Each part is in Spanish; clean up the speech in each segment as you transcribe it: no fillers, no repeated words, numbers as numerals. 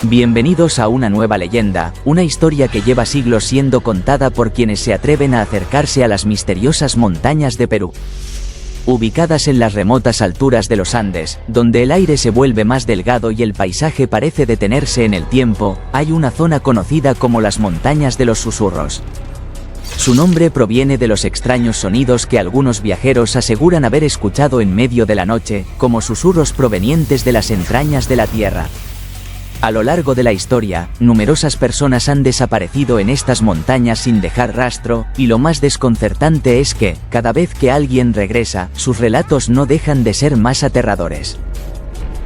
Bienvenidos a una nueva leyenda, una historia que lleva siglos siendo contada por quienes se atreven a acercarse a las misteriosas montañas de Perú. Ubicadas en las remotas alturas de los Andes, donde el aire se vuelve más delgado y el paisaje parece detenerse en el tiempo, hay una zona conocida como las Montañas de los Susurros. Su nombre proviene de los extraños sonidos que algunos viajeros aseguran haber escuchado en medio de la noche, como susurros provenientes de las entrañas de la tierra. A lo largo de la historia, numerosas personas han desaparecido en estas montañas sin dejar rastro, y lo más desconcertante es que, cada vez que alguien regresa, sus relatos no dejan de ser más aterradores.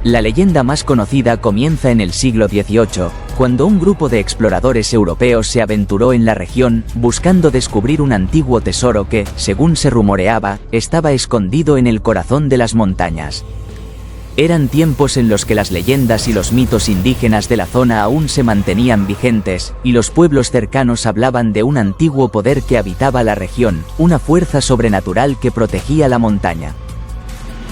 La leyenda más conocida comienza en el siglo XVIII, cuando un grupo de exploradores europeos se aventuró en la región, buscando descubrir un antiguo tesoro que, según se rumoreaba, estaba escondido en el corazón de las montañas. Eran tiempos en los que las leyendas y los mitos indígenas de la zona aún se mantenían vigentes, y los pueblos cercanos hablaban de un antiguo poder que habitaba la región, una fuerza sobrenatural que protegía la montaña.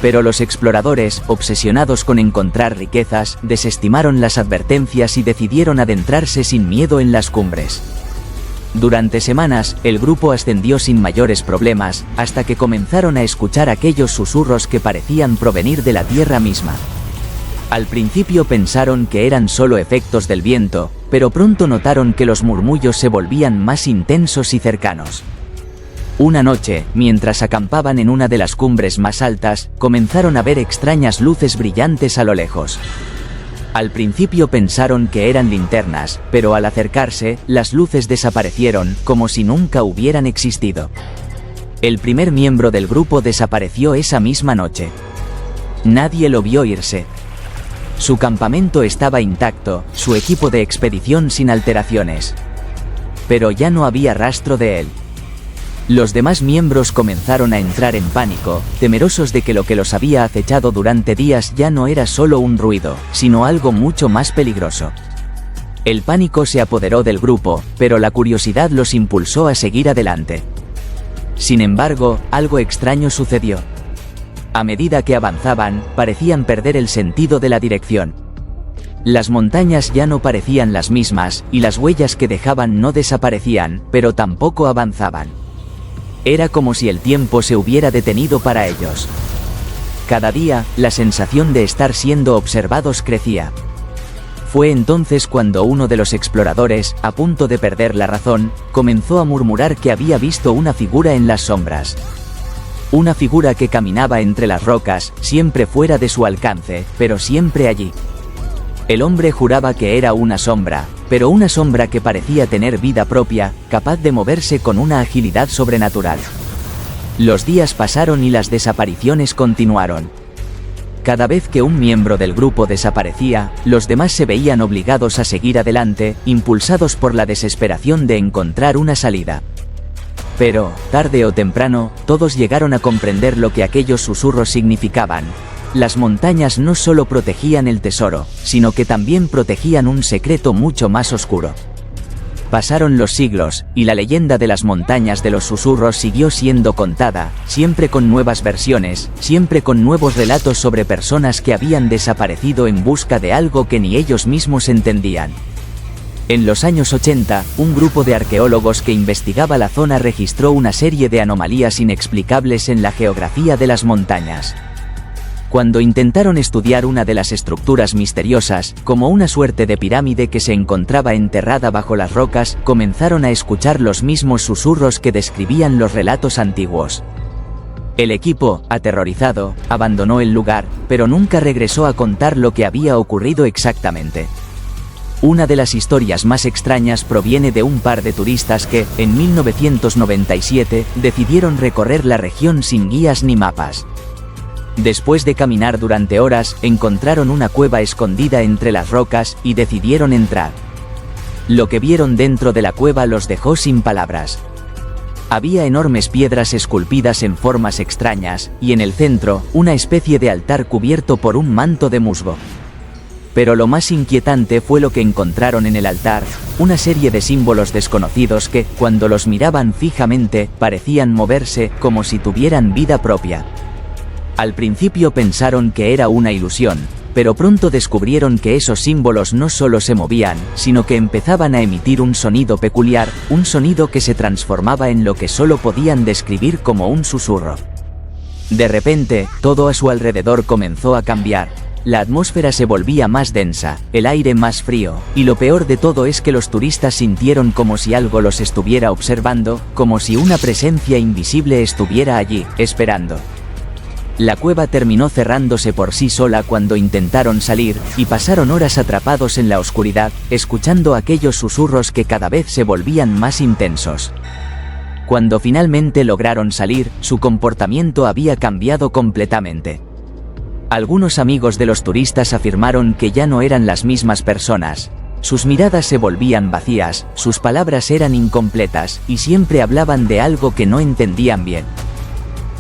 Pero los exploradores, obsesionados con encontrar riquezas, desestimaron las advertencias y decidieron adentrarse sin miedo en las cumbres. Durante semanas, el grupo ascendió sin mayores problemas, hasta que comenzaron a escuchar aquellos susurros que parecían provenir de la tierra misma. Al principio pensaron que eran solo efectos del viento, pero pronto notaron que los murmullos se volvían más intensos y cercanos. Una noche, mientras acampaban en una de las cumbres más altas, comenzaron a ver extrañas luces brillantes a lo lejos. Al principio pensaron que eran linternas, pero al acercarse, las luces desaparecieron, como si nunca hubieran existido. El primer miembro del grupo desapareció esa misma noche. Nadie lo vio irse. Su campamento estaba intacto, su equipo de expedición sin alteraciones. Pero ya no había rastro de él. Los demás miembros comenzaron a entrar en pánico, temerosos de que lo que los había acechado durante días ya no era solo un ruido, sino algo mucho más peligroso. El pánico se apoderó del grupo, pero la curiosidad los impulsó a seguir adelante. Sin embargo, algo extraño sucedió. A medida que avanzaban, parecían perder el sentido de la dirección. Las montañas ya no parecían las mismas, y las huellas que dejaban no desaparecían, pero tampoco avanzaban. Era como si el tiempo se hubiera detenido para ellos. Cada día, la sensación de estar siendo observados crecía. Fue entonces cuando uno de los exploradores, a punto de perder la razón, comenzó a murmurar que había visto una figura en las sombras. Una figura que caminaba entre las rocas, siempre fuera de su alcance, pero siempre allí. El hombre juraba que era una sombra, pero una sombra que parecía tener vida propia, capaz de moverse con una agilidad sobrenatural. Los días pasaron y las desapariciones continuaron. Cada vez que un miembro del grupo desaparecía, los demás se veían obligados a seguir adelante, impulsados por la desesperación de encontrar una salida. Pero, tarde o temprano, todos llegaron a comprender lo que aquellos susurros significaban. Las montañas no solo protegían el tesoro, sino que también protegían un secreto mucho más oscuro. Pasaron los siglos, y la leyenda de las montañas de los susurros siguió siendo contada, siempre con nuevas versiones, siempre con nuevos relatos sobre personas que habían desaparecido en busca de algo que ni ellos mismos entendían. En los años 80, un grupo de arqueólogos que investigaba la zona registró una serie de anomalías inexplicables en la geografía de las montañas. Cuando intentaron estudiar una de las estructuras misteriosas, como una suerte de pirámide que se encontraba enterrada bajo las rocas, comenzaron a escuchar los mismos susurros que describían los relatos antiguos. El equipo, aterrorizado, abandonó el lugar, pero nunca regresó a contar lo que había ocurrido exactamente. Una de las historias más extrañas proviene de un par de turistas que, en 1997, decidieron recorrer la región sin guías ni mapas. Después de caminar durante horas, encontraron una cueva escondida entre las rocas, y decidieron entrar. Lo que vieron dentro de la cueva los dejó sin palabras. Había enormes piedras esculpidas en formas extrañas, y en el centro, una especie de altar cubierto por un manto de musgo. Pero lo más inquietante fue lo que encontraron en el altar, una serie de símbolos desconocidos que, cuando los miraban fijamente, parecían moverse, como si tuvieran vida propia. Al principio pensaron que era una ilusión, Pero pronto descubrieron que esos símbolos no solo se movían, sino que empezaban a emitir un sonido peculiar, un sonido que se transformaba en lo que solo podían describir como un susurro. De repente, todo a su alrededor comenzó a cambiar. La atmósfera se volvía más densa, el aire más frío, y lo peor de todo es que los turistas sintieron como si algo los estuviera observando, como si una presencia invisible estuviera allí, esperando. La cueva terminó cerrándose por sí sola cuando intentaron salir, y pasaron horas atrapados en la oscuridad, escuchando aquellos susurros que cada vez se volvían más intensos. Cuando finalmente lograron salir, su comportamiento había cambiado completamente. Algunos amigos de los turistas afirmaron que ya no eran las mismas personas. Sus miradas se volvían vacías, sus palabras eran incompletas, y siempre hablaban de algo que no entendían bien.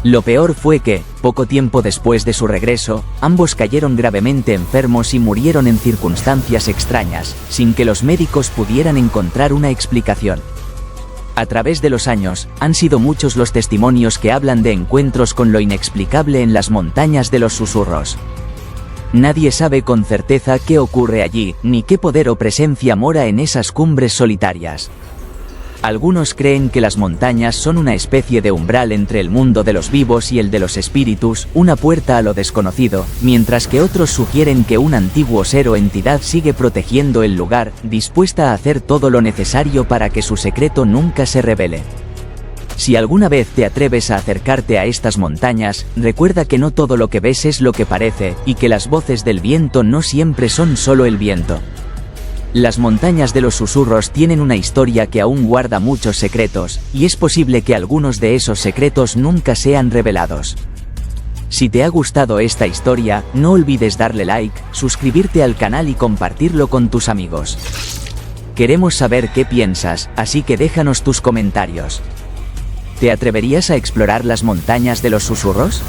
Lo peor fue que, poco tiempo después de su regreso, ambos cayeron gravemente enfermos y murieron en circunstancias extrañas, sin que los médicos pudieran encontrar una explicación. A través de los años, han sido muchos los testimonios que hablan de encuentros con lo inexplicable en las montañas de los susurros. Nadie sabe con certeza qué ocurre allí, ni qué poder o presencia mora en esas cumbres solitarias. Algunos creen que las montañas son una especie de umbral entre el mundo de los vivos y el de los espíritus, una puerta a lo desconocido, mientras que otros sugieren que un antiguo ser o entidad sigue protegiendo el lugar, dispuesta a hacer todo lo necesario para que su secreto nunca se revele. Si alguna vez te atreves a acercarte a estas montañas, recuerda que no todo lo que ves es lo que parece, y que las voces del viento no siempre son solo el viento. Las montañas de los susurros tienen una historia que aún guarda muchos secretos, y es posible que algunos de esos secretos nunca sean revelados. Si te ha gustado esta historia, no olvides darle like, suscribirte al canal y compartirlo con tus amigos. Queremos saber qué piensas, así que déjanos tus comentarios. ¿Te atreverías a explorar las montañas de los susurros?